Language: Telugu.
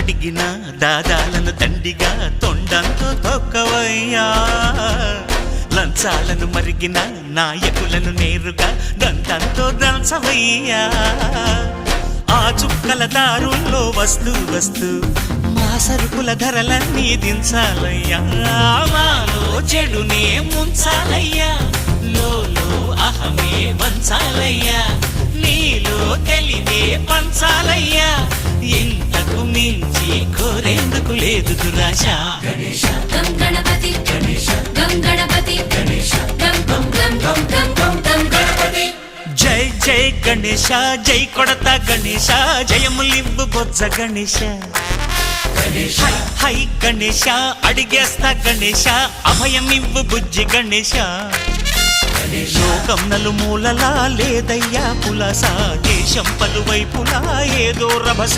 అడిగిన దాదాలను దండిగా తొండంతో తొక్కవయ్యా లంచాలను మరిగిన నాయకులను నేరుగా దంతంతో దంచవయ్యా ఆ చుక్కల దారుల్లో వస్తూ వస్తూ మా సరుకుల ధరలన్నీ దించాలయ్యా మాలో చెడునే ముంచాలయ్యా లోలో అహమే వంచాలయ్యా నీలో తెలివే పంచాలయ్యా ఇంతకు మించి కోరేందుకు లేదు దురాశ గణేశ గం గణపతి గణేశ గం గణపతి గణేశ గం గం గం గం గం గం గం గణపతి జై జై గణేశ జై కొడత గణేశ జయములింబు బొజ్జ గణేశ గణేశ హై గణేశ అడిగేస్తా గణేశ అభయమివ్వు బుజ్జి గణేశ లోకం నలుమూలలా లేదయ్యా పులస దేశం పలువైపులా ఏదో రభస